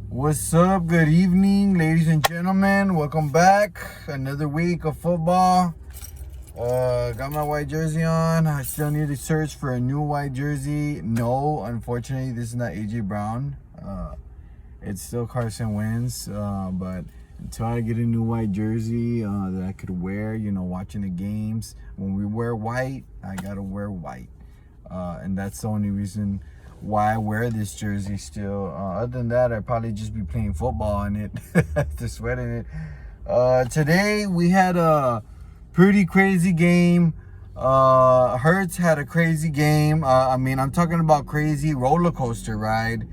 What's up? Good evening, ladies and gentlemen. Welcome back. Another week of football. Got my white jersey on. I still need to search for a new white jersey. No, unfortunately, this is not AJ Brown. It's still Carson Wentz. But until I get a new white jersey that I could wear, watching the games. When we wear white, I gotta wear white. And that's the only reason why I wear this jersey still. Other than that, I'd probably just be playing football in it, after sweating it. Today we had a pretty crazy game. Hurts had a crazy game. I'm talking about crazy roller coaster ride.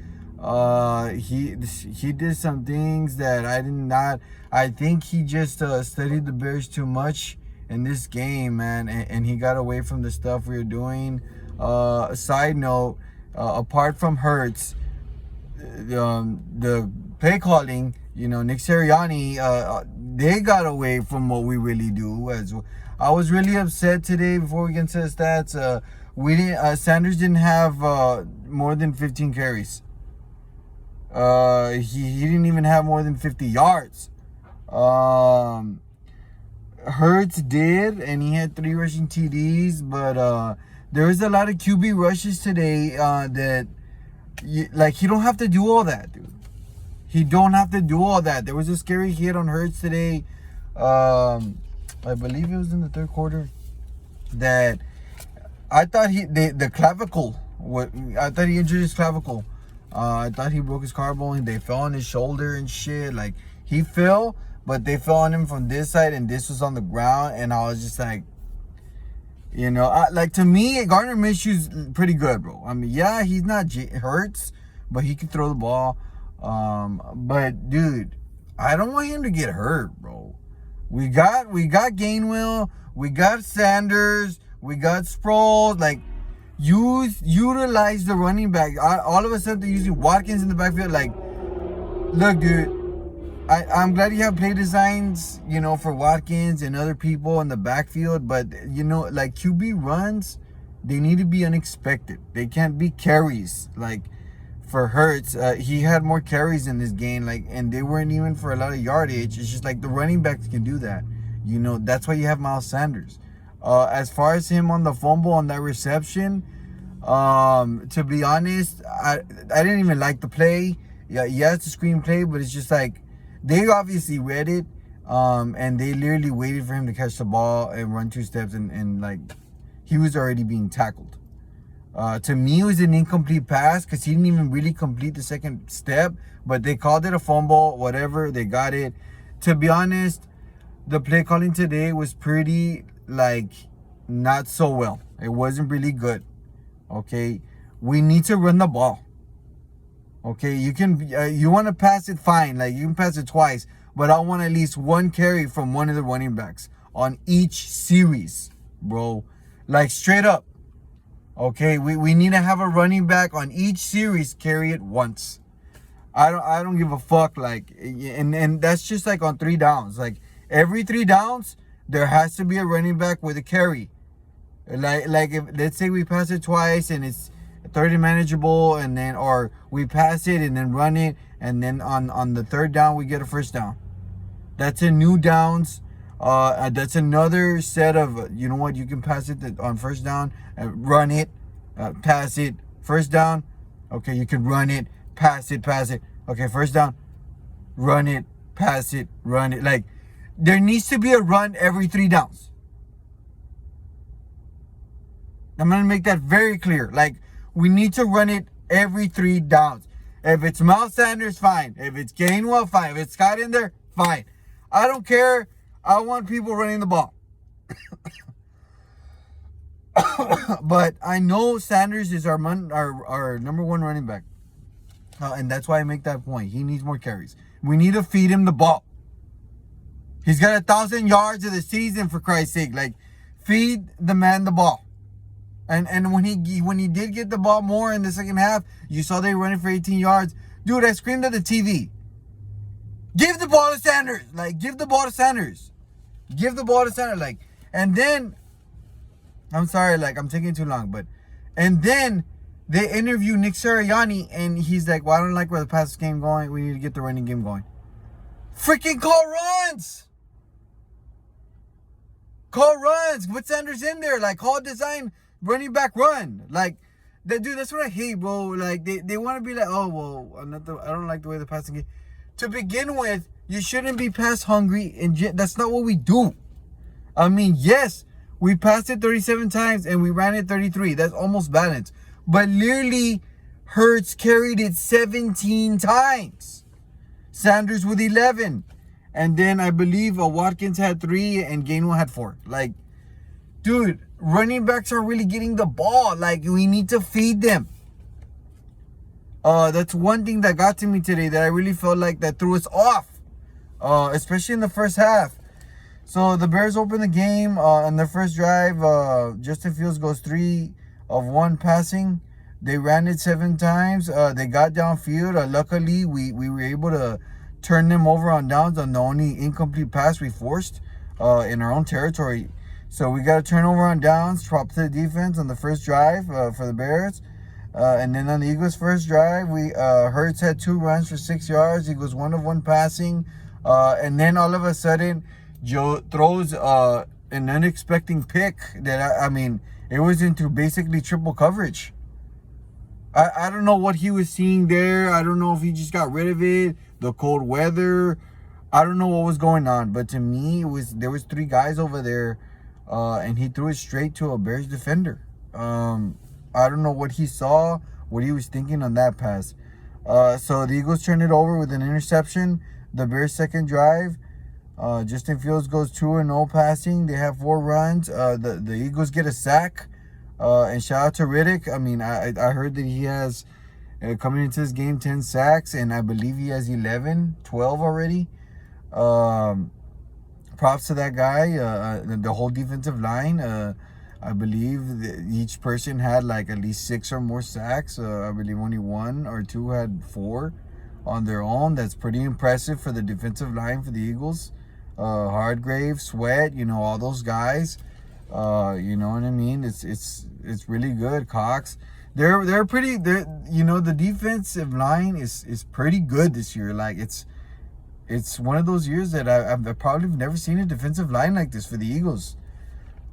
He did some things that I did not. I think he just studied the Bears too much in this game, man, and he got away from the stuff we were doing. Side note. Apart from Hurts, the play calling, Nick Sirianni, they got away from what we really do. I was really upset today. Before we get into the stats, Sanders didn't have more than 15 carries. He didn't even have more than 50 yards. Hurts did, and he had 3 rushing TDs, but there was a lot of QB rushes today that, he don't have to do all that, dude. He don't have to do all that. There was a scary hit on Hurts today. I believe it was in the third quarter. That I thought the clavicle. I thought he injured his clavicle. I thought he broke his collarbone. They fell on his shoulder and shit. Like, he fell, but they fell on him from this side, and this was on the ground. And I was just like, to me, Gardner Minshew's pretty good, bro. I mean, yeah, he's not Hurts, but he can throw the ball. But dude, I don't want him to get hurt, bro. We got Gainwell, we got Sanders, we got Sproles. Like, utilize the running back. All of a sudden, they're using Watkins in the backfield. Like, look, dude. I'm glad you have play designs, for Watkins and other people in the backfield. But, QB runs, they need to be unexpected. They can't be carries. Like, for Hurts, he had more carries in this game, and they weren't even for a lot of yardage. It's just like the running backs can do that. That's why you have Miles Sanders. As far as him on the fumble on that reception, to be honest, I didn't even like the play. Yeah, it's a screenplay, but it's just like, they obviously read it, and they literally waited for him to catch the ball and run 2 steps, and he was already being tackled. To me, it was an incomplete pass because he didn't even really complete the second step, but they called it a fumble, whatever, they got it. To be honest, the play calling today was pretty, not so well. It wasn't really good, okay? We need to run the ball. Okay, you want to pass it, fine. You can pass it twice, but I want at least 1 carry from one of the running backs on each series, bro. Straight up. Okay, we need to have a running back on each series carry it once. I don't give a fuck. And that's just on 3 downs. Every 3 downs, there has to be a running back with a carry. If let's say we pass it twice and it's 30 manageable, and then, or we pass it and then run it, and then on the 3rd down we get a first down. That's a new downs. That's another set of, you can pass it on first down, run it, pass it, first down. Okay, you can run it, pass it. Okay, first down, run it, pass it, run it. There needs to be a run every 3 downs. I'm gonna make that very clear. We need to run it every 3 downs. If it's Miles Sanders, fine. If it's Gainwell, fine. If it's Scott in there, fine. I don't care. I want people running the ball. But I know Sanders is our number 1 running back. And that's why I make that point. He needs more carries. We need to feed him the ball. He's got 1,000 yards of the season, for Christ's sake. Feed the man the ball. And when he did get the ball more in the second half, you saw they running for 18 yards. Dude, I screamed at the TV. Give the ball to Sanders. Give the ball to Sanders. Give the ball to Sanders. And then, I'm sorry, I'm taking too long, and then They interview Nick Sirianni, and he's like, well, I don't like where the pass game going. We need to get the running game going. Freaking call runs! Call runs. Put Sanders in there. Like, call design running back run. Like, dude, that's what I hate, bro. Like, they want to be like, oh, well, I don't like the way the passing game. To begin with, you shouldn't be pass hungry, and that's not what we do. I mean, yes, we passed it 37 times, and we ran it 33. That's almost balanced. But literally, Hurts carried it 17 times. Sanders with 11. And then I believe Watkins had 3 and Gainwell had 4. Like, dude, running backs are really getting the ball. Like, we need to feed them. That's one thing that got to me today that I really felt like that threw us off. Especially in the first half. So the Bears open the game on their first drive. Justin Fields goes 3 of 1 passing. They ran it 7 times. They got downfield. Luckily, we were able to turn them over on downs on the only incomplete pass we forced in our own territory. So we got a turnover on downs. Prop to the defense on the first drive for the Bears. And then on the Eagles' first drive, Hurts had 2 runs for 6 yards. He goes 1 of 1 passing. And then all of a sudden, Joe throws an unexpected pick that, I mean, it was into basically triple coverage. I don't know what he was seeing there. I don't know if he just got rid of it, the cold weather. I don't know what was going on. But to me, there was 3 guys over there, and he threw it straight to a Bears defender. I don't know what he saw, what he was thinking on that pass. So the Eagles turned it over with an interception. The Bears' second drive, Justin Fields goes 2-0 passing. They have 4 runs. The Eagles get a sack. And shout out to Riddick. I mean, I heard that he has, coming into this game, 10 sacks. And I believe he has 12 already. Props to that guy. The whole defensive line. I believe each person had like at least 6 or more sacks. I believe only 1 or 2 had 4 on their own. That's pretty impressive for the defensive line for the Eagles. Hardgrave, Sweat, all those guys. You know what I mean? It's really good. Cox, they're pretty. The defensive line is pretty good this year. Like it's one of those years that I've probably never seen a defensive line like this for the Eagles.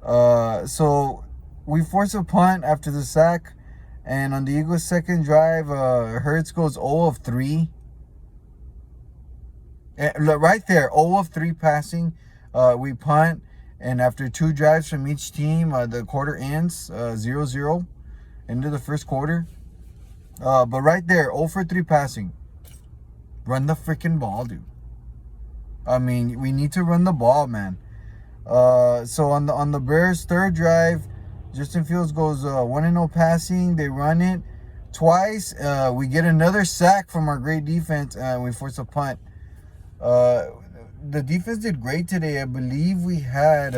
So we force a punt after the sack, and on the Eagles' second drive, Hurts goes 0 of 3. Right there, 0 of 3 passing. We punt, and after 2 drives from each team, the quarter ends 0-0 into the first quarter. But right there, 0 for 3 passing. Run the freaking ball, dude. I mean, we need to run the ball, man. So on the Bears' third drive, Justin Fields goes 1-0 passing. They run it twice. We get another sack from our great defense, and we force a punt. The defense did great today. I believe we had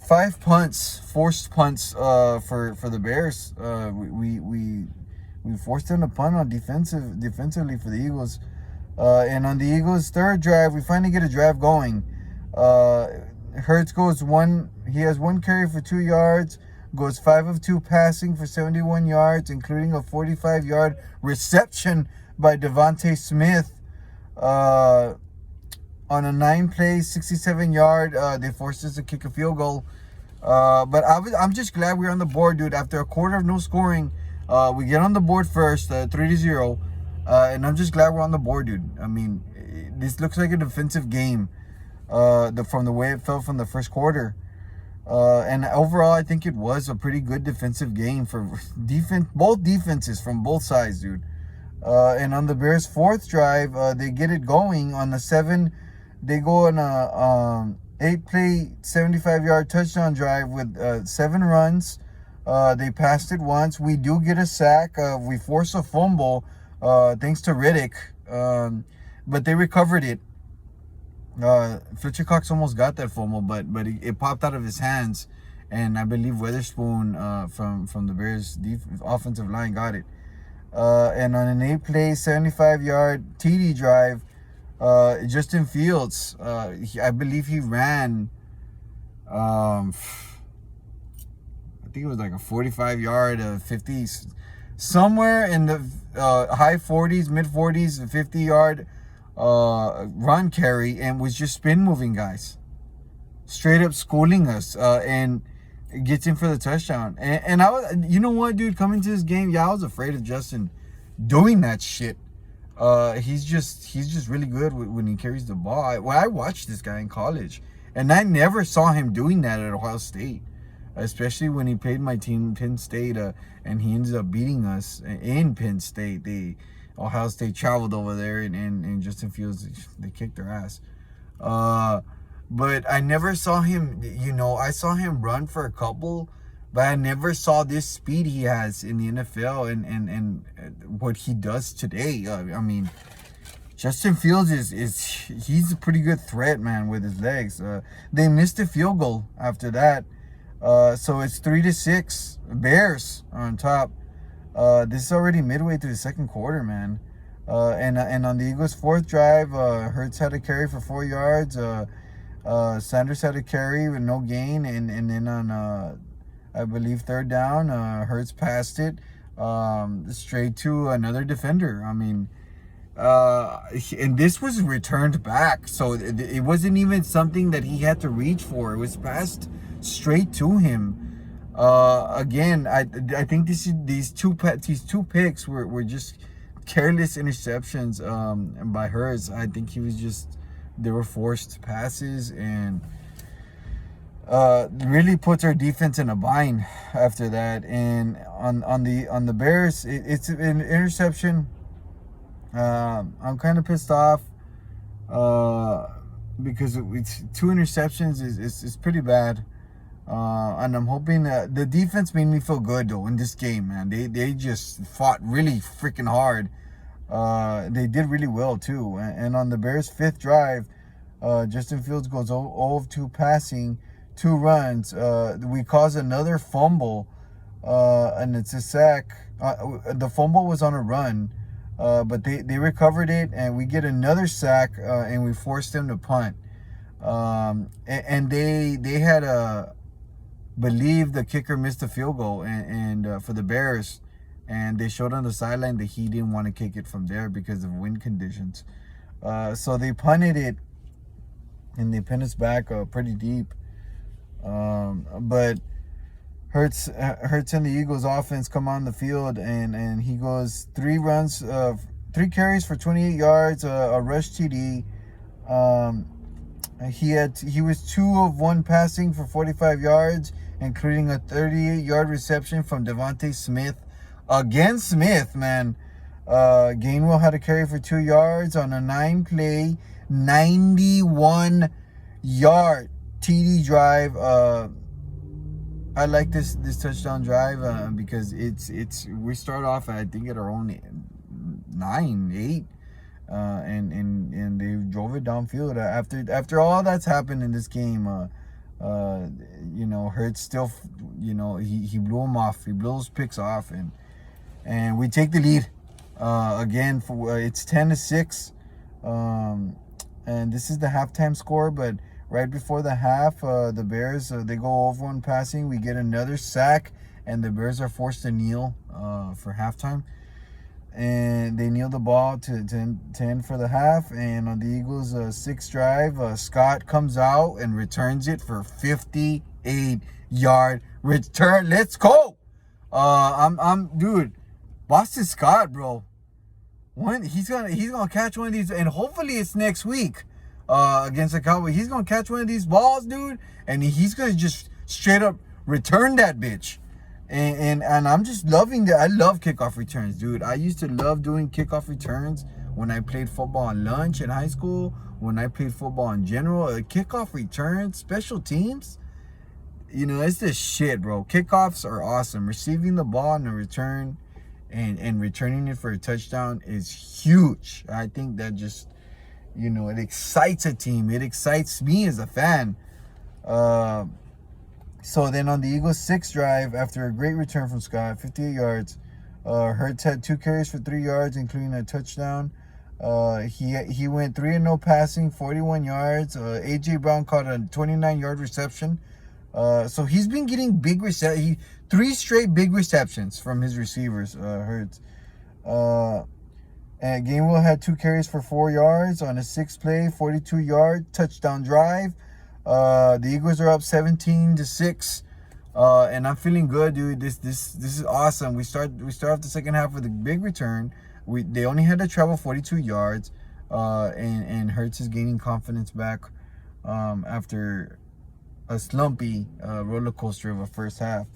5 punts, forced punts for the Bears. We forced them to punt on defensively for the Eagles. And on the Eagles' third drive, we finally get a drive going. Hurts goes 1. He has 1 carry for 2 yards. Goes 5 of 2 passing for 71 yards, including a 45-yard reception by Devontae Smith. On a 9-play, 67-yard, they forced us to kick a field goal. But I'm just glad we're on the board, dude. After a quarter of no scoring, we get on the board first, 3-0. And I'm just glad we're on the board, dude. I mean, this looks like a defensive game from the way it felt from the first quarter. And overall, I think it was a pretty good defensive game for both defenses from both sides, dude. And on the Bears' fourth drive, they get it going on the 7. They go on a 8-play, 75-yard touchdown drive with 7 runs. They passed it once. We do get a sack. We force a fumble thanks to Riddick, but they recovered it. Fletcher Cox almost got that fumble, but it popped out of his hands, and I believe Witherspoon from the Bears' offensive line got it. And on an 8-play, 75-yard TD drive, Justin Fields, I believe he ran think it was like a 45-yard, 50, somewhere in the high 40s, mid 40s, 50-yard run carry, and was just spin moving guys, straight up schooling us, and gets in for the touchdown. And I was, you know what, dude, coming to this game, I was afraid of Justin doing that shit. He's just really good when he carries the ball. I watched this guy in college, and I never saw him doing that at Ohio State, especially when he played my team, Penn State, and he ended up beating us in Penn State. Ohio State traveled over there, and Justin Fields, they kicked their ass. But I never saw him, I saw him run for a couple, but I never saw this speed he has in the NFL and what he does today. I mean, Justin Fields he's a pretty good threat, man, with his legs. They missed a field goal after that. So it's 3-6, Bears on top. This is already midway through the second quarter, man. And on the Eagles' fourth drive, Hurts had a carry for 4 yards. Sanders had a carry with no gain, and then on I believe third down, Hurts passed it straight to another defender. I mean, and this was returned back, so it wasn't even something that he had to reach for. It was passed straight to him. Again, I think these two picks were just careless interceptions by Hurts. I think they were forced passes, and really puts our defense in a bind after that. And on the Bears, it's an interception. I'm kind of pissed off because it's 2 interceptions is pretty bad. And I'm hoping that the defense made me feel good though in this game, man. They just fought really freaking hard. They did really well too. And on the Bears' 5th drive, Justin Fields goes 0 of 2 passing, 2 runs. We cause another fumble, and it's a sack. The fumble was on a run, but they recovered it, and we get another sack, and we forced them to punt. And they had believe the kicker missed a field goal, and for the Bears, and they showed on the sideline that he didn't want to kick it from there because of wind conditions. So they punted it, and they pinned us back pretty deep. But Hurts and the Eagles offense come on the field, and he goes 3 carries for 28 yards, a rush TD. He was 2 of 1 passing for 45 yards, including a 38-yard reception from Devontae Smith. Again, Smith, man. Gainwell had a carry for 2 yards on a 9-play, 91-yard TD drive. I like this touchdown drive because we start off, I think, at our own 9, 8. And they drove it downfield. After all that's happened in this game, Hurts still, he blew him off. He blew those picks off, and we take the lead again. It's 10-6, and this is the halftime score. But right before the half, the Bears they go over on passing. We get another sack, and the Bears are forced to kneel for halftime. And they kneel the ball to end for the half. And on the Eagles' 6th drive, Scott comes out and returns it for 58-yard return. Let's go! Dude, Boston Scott, bro. He's gonna catch one of these, and hopefully it's next week against the Cowboys. He's gonna catch one of these balls, dude, and he's gonna just straight up return that bitch. And I'm just loving that. I love kickoff returns, dude. I used to love doing kickoff returns when I played football on lunch in high school, when I played football in general. Kickoff returns, special teams, it's the shit, bro. Kickoffs are awesome. Receiving the ball in the return and returning it for a touchdown is huge. I think that just, it excites a team. It excites me as a fan. So then on the Eagles' 6th drive, after a great return from Scott, 58 yards, Hurts had 2 carries for 3 yards, including a touchdown. He went 3-0 passing, 41 yards. A.J. Brown caught a 29-yard reception. So he's been getting big reception. 3 straight big receptions from his receivers, Hurts. And Gainwell had 2 carries for 4 yards on a 6-play, 42-yard touchdown drive. The Eagles are up 17-6. And I'm feeling good, dude. This is awesome. We start off the second half with a big return. They only had to travel 42 yards. And Hurts is gaining confidence back after a slumpy roller coaster of a first half.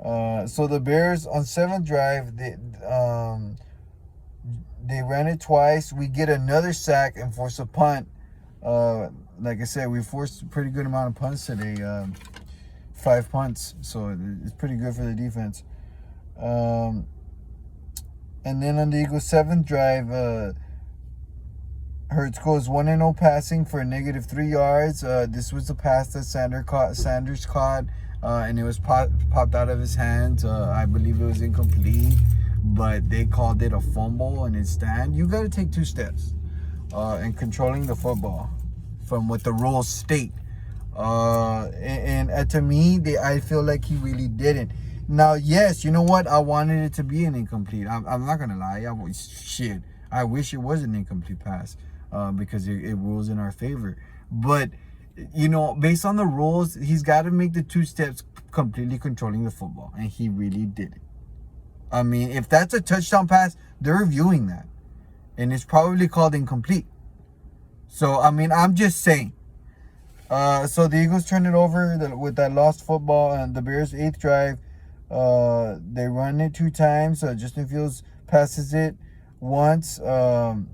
So the Bears on 7th drive, they ran it twice. We get another sack and force a punt. Like I said, we forced a pretty good amount of punts today. 5 punts, so it's pretty good for the defense. And then on the Eagles' 7th drive, Hurts goes 1-0 passing for a -3 yards. This was the pass that Sanders caught, and it was popped out of his hands. I believe it was incomplete, but they called it a fumble and it's stand. You got to take 2 steps in controlling the football from what the rules state. And to me, I feel like he really didn't. Now, yes, you know what? I wanted it to be an incomplete. I'm not gonna lie. I wish it was an incomplete pass because it rules in our favor. But you know, based on the rules, he's got to make the 2 steps completely controlling the football, and he really didn't. I mean, if that's a touchdown pass, they're reviewing that, and it's probably called incomplete. So, I mean, I'm just saying. So the Eagles turn it over with that lost football, and the Bears' 8th drive, they run it 2 times. Justin Fields passes it once on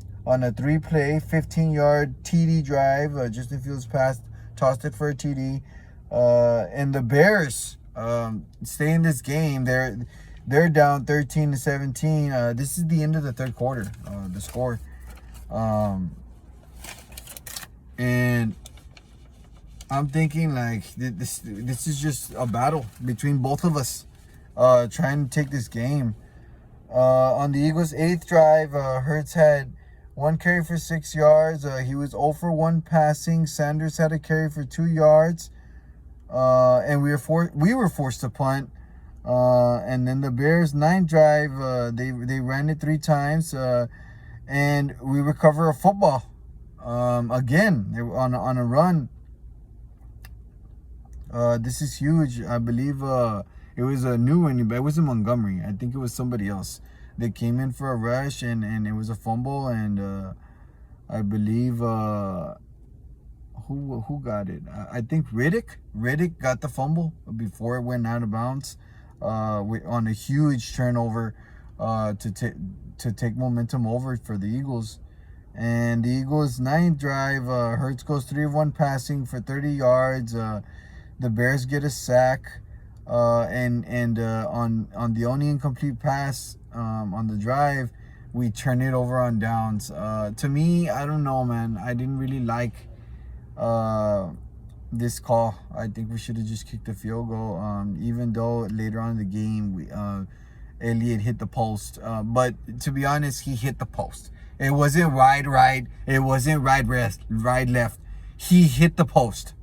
a 3-play, 15-yard TD drive. Justin Fields tossed it for a TD. And the Bears stay in this game. They're down 13-17. This is the end of the 3rd quarter. The score, and I'm thinking like this is just a battle between both of us, trying to take this game. On the Eagles' 8th drive, Hurts had 1 carry for 6 yards. He was 0 for 1 passing. Sanders had a carry for 2 yards, and we were forced to punt. And then the Bears' 9th drive, they ran it 3 times, and we recover a football. Again, they were on a run. This is huge. I believe it was a new running back. It wasn't Montgomery. I think it was somebody else. They came in for a rush, and it was a fumble. And I believe who got it? I think Riddick. Riddick got the fumble before it went out of bounds. On a huge turnover to take momentum over for the Eagles. And the Eagles' 9th drive, Hurts goes 3 of 1 passing for 30 yards. The Bears get a sack, and on the only incomplete pass on the drive, we turn it over on downs. To me, I don't know, man. I didn't really like this call. I think we should have just kicked the field goal. Even though later on in the game, Elliott hit the post. But to be honest, he hit the post. It wasn't right. It wasn't right left. He hit the post.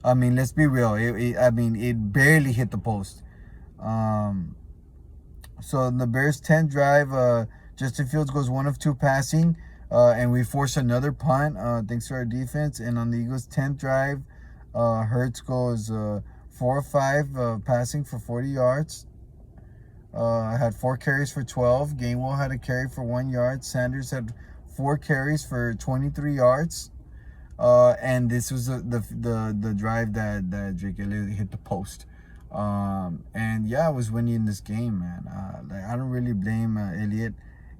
I mean, let's be real. It barely hit the post. So in the Bears' 10th drive, Justin Fields goes 1 of 2 passing, and we force another punt thanks to our defense. And on the Eagles' 10th drive, Hurts goes 4 of 5 passing for 40 yards. Had 4 carries for 12. Gainwell had a carry for 1 yard. Sanders had 4 carries for 23 yards. And this was the drive that Jake Elliott hit the post. And yeah, I was winning this game, man. I don't really blame Elliott.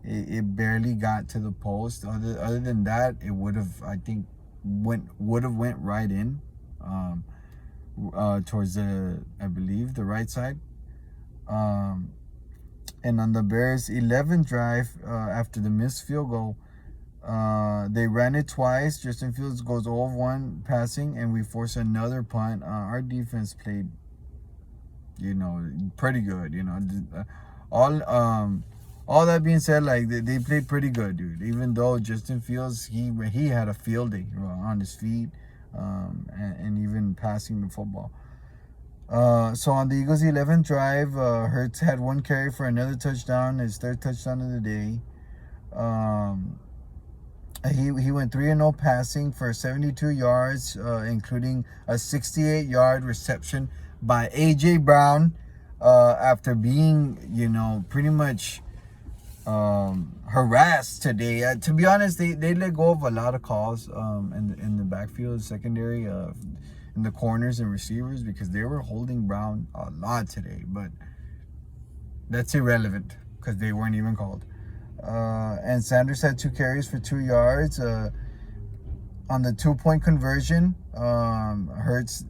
It barely got to the post. Other than that, it would have, I think, went right in, towards I believe the right side. And on the Bears' 11th drive, after the missed field goal, they ran it twice. Justin Fields goes 0 of 1 passing, and we force another punt. Our defense played, pretty good. All that being said, like they played pretty good, dude. Even though Justin Fields, he had a field day on his feet, and even passing the football. So on the Eagles' 11th drive, Hurts had one carry for another touchdown, his third touchdown of the day. He went 3-0 passing for 72 yards, including a 68-yard reception by A.J. Brown after being, pretty much harassed today. To be honest, they let go of a lot of calls in the backfield, secondary, in the corners and receivers because they were holding Brown a lot today. But that's irrelevant because they weren't even called. And Sanders had 2 carries for 2 yards. On the 2-point conversion, Hurts.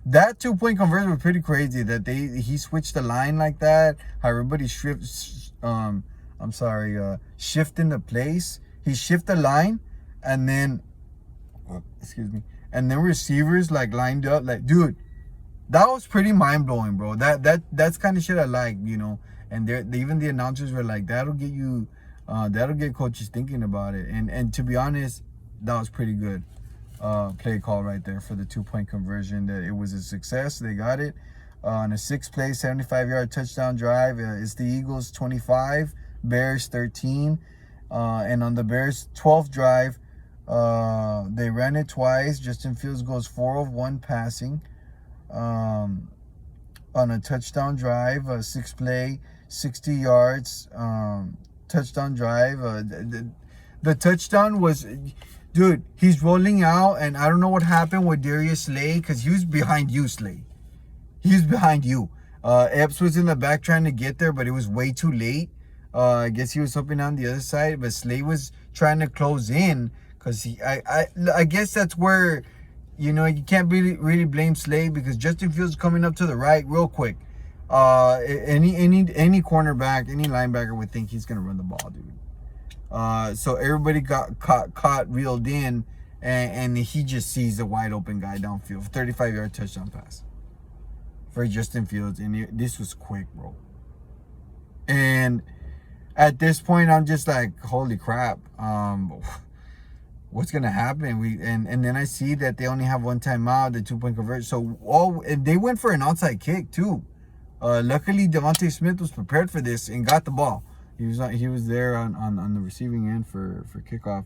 That 2-point conversion was pretty crazy. That he switched the line like that. How everybody shifting the place. He shifted the line, and then, and then receivers like lined up. Like, dude, that was pretty mind blowing, bro. That's kind of shit I like, And even the announcers were like, that'll get coaches thinking about it. And to be honest, that was pretty good play call right there for the 2-point conversion. That it was a success. They got it on a 6-play, 75-yard touchdown drive. It's the Eagles 25, Bears 13. And on the Bears 12th drive, they ran it twice. Justin Fields goes 4 of 1 passing on a touchdown drive, a 6-play, 60 yards touchdown drive. The touchdown was, dude, he's rolling out, and I don't know what happened with Darius Slay because he was behind you, Slay. He was behind you. Epps was in the back trying to get there, but it was way too late. I guess he was hoping on the other side, but Slay was trying to close in because I guess that's where, you can't really blame Slay because Justin Fields coming up to the right real quick. Any cornerback, any linebacker would think he's gonna run the ball, dude. So everybody got caught, reeled in, and he just sees a wide open guy downfield, 35-yard touchdown pass for Justin Fields, and this was quick, bro. And at this point, I'm just like, holy crap, what's gonna happen? And then I see that they only have 1 timeout, the 2-point conversion. So and they went for an onside kick too. Luckily, Devontae Smith was prepared for this and got the ball. He was there on the receiving end for kickoff.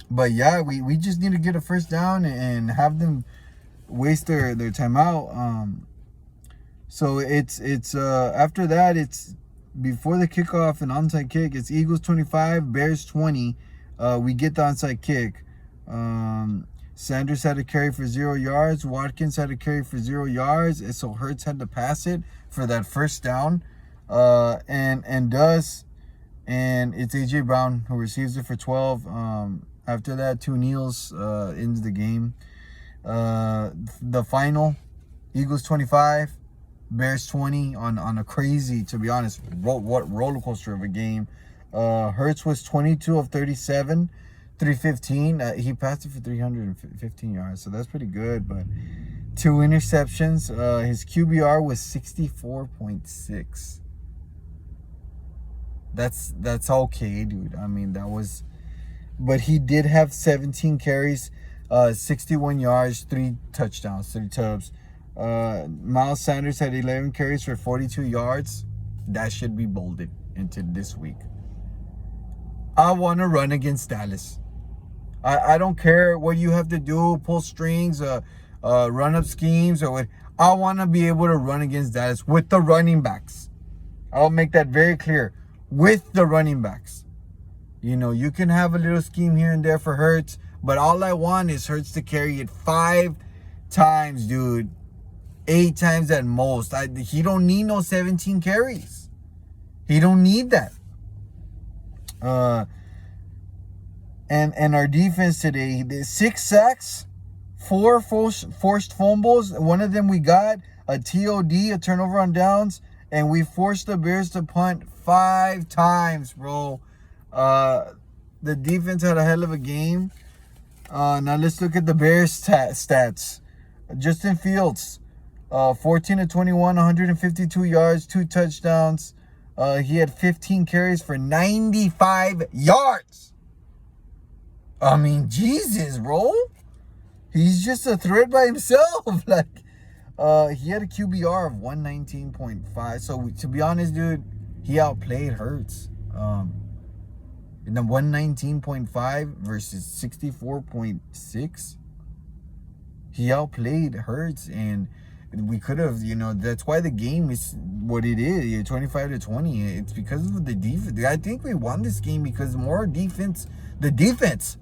But yeah, we just need to get a first down and have them waste their timeout. So it's after that, it's before the kickoff and onside kick. It's Eagles 25, Bears 20. We get the onside kick. Sanders had to carry for 0 yards. Watkins had to carry for 0 yards. And so Hurts had to pass it for that first down. And does. And it's A.J. Brown who receives it for 12. After that, 2 kneels ends the game. The final, Eagles 25, Bears 20 on a crazy, to be honest, roller coaster of a game. Hurts was 22 of 37. 315. He passed it for 315 yards, so that's pretty good. But 2 interceptions. His QBR was 64.6. That's okay, dude. I mean, that was, but he did have 17 carries, 61 yards, 3 touchdowns, 3 tubs. Miles Sanders had 11 carries for 42 yards. That should be bolded into this week. I want to run against Dallas. I don't care what you have to do, pull strings, run up schemes, or what. I want to be able to run against Dallas with the running backs. I'll make that very clear. With the running backs. You can have a little scheme here and there for Hurts, but all I want is Hurts to carry it 5 times, dude. 8 times at most. He don't need no 17 carries. He don't need that. And our defense today, 6 sacks, 4 forced fumbles. One of them we got a TOD, a turnover on downs, and we forced the Bears to punt 5 times, bro. The defense had a hell of a game. Now let's look at the Bears stats. Justin Fields, 14 of 21, 152 yards, 2 touchdowns. He had 15 carries for 95 yards. I mean, Jesus, bro. he's just a threat by himself. Like, he had a QBR of 119.5. So to be honest, dude, he outplayed Hurts. In the 119.5 versus 64.6, he outplayed Hurts, and we could have, that's why the game is what it is, 25-20. It's because of the defense. I think we won this game because the defense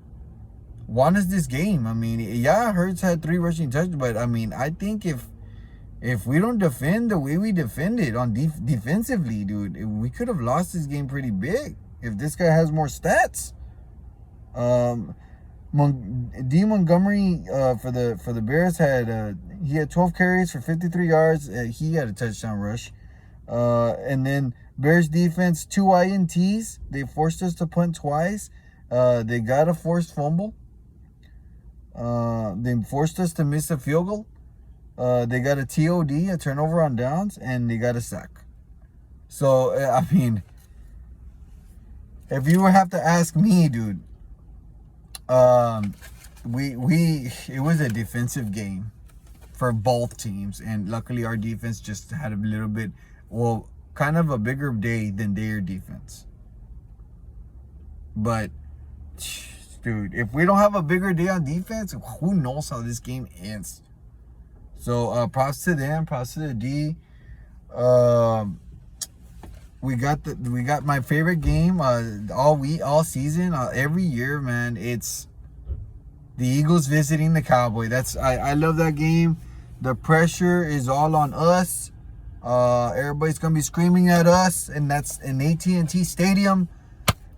won us this game. I mean, yeah, Hurts had 3 rushing touchdowns, but I mean, I think if we don't defend the way we defended on defensively, dude, we could have lost this game pretty big if this guy has more stats. D. Montgomery for the Bears he had 12 carries for 53 yards. He had a touchdown rush. And then Bears defense, 2 INTs. They forced us to punt twice. They got a forced fumble. They forced us to miss a field goal. They got a TOD, a turnover on downs, and they got a sack. So, I mean, if you would have to ask me, dude, it was a defensive game for both teams, and luckily our defense just had a little bit, kind of a bigger day than their defense. But, dude, if we don't have a bigger day on defense, who knows how this game ends? So, props to them, props to the D. We got my favorite game all season, every year, man. It's the Eagles visiting the Cowboys. I love that game. The pressure is all on us. Everybody's gonna be screaming at us, and that's in AT&T Stadium.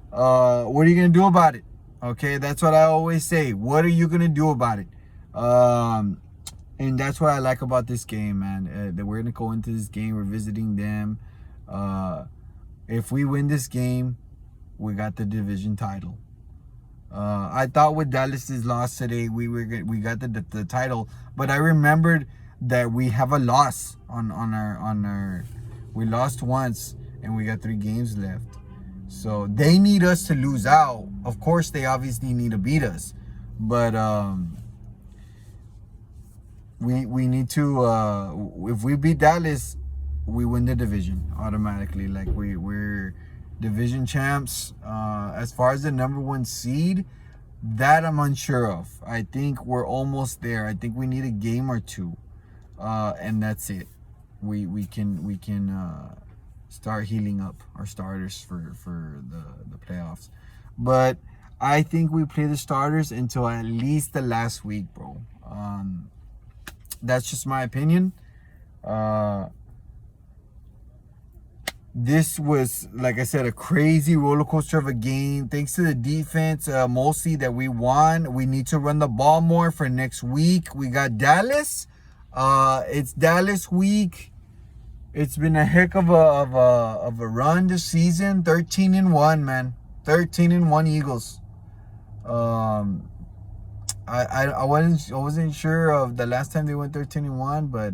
What are you gonna do about it? Okay, that's what I always say. What are you gonna do about it? And that's what I like about this game, man. That we're gonna go into this game. We're visiting them. If we win this game, we got the division title. I thought with Dallas's loss today, we got the title, but I remembered that we have a loss on our. We lost once, and we got 3 games left. So they need us to lose out. Of course, they obviously need to beat us, but we need to. If we beat Dallas, we win the division automatically. Like we're division champs. As far as the number 1 seed, that I'm unsure of. I think we're almost there. I think we need a game or 2, and that's it. We can start healing up our starters for the playoffs. But I think we play the starters until at least the last week, bro. That's just my opinion. This was, like I said, a crazy roller coaster of a game. Thanks to the defense, mostly, that we won. We need to run the ball more for next week. We got Dallas. It's Dallas week. It's been a heck of a run this season. 13-1, man. 13-1 Eagles. I wasn't sure of the last time they went 13-1, but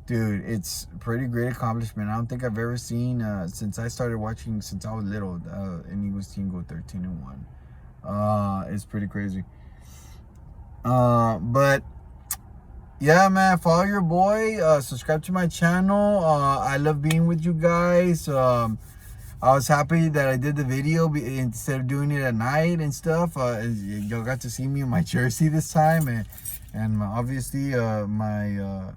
dude, it's a pretty great accomplishment. I don't think I've ever seen since I started watching since I was little an Eagles team go 13-1. It's pretty crazy. But yeah, man, follow your boy. Subscribe to my channel. I love being with you guys. I was happy that I did the video instead of doing it at night and stuff. Y'all got to see me in my jersey this time, and obviously my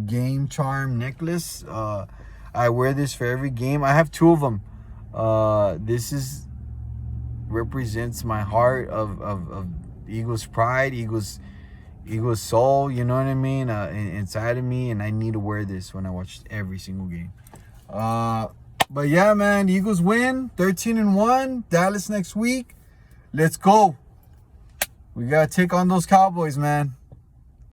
game charm necklace. I wear this for every game. I have 2 of them. This represents my heart of Eagles pride, Eagles soul, you know what I mean, inside of me, and I need to wear this when I watch every single game. But yeah, man, the Eagles win 13-1. Dallas next week. Let's go. We gotta take on those Cowboys, man.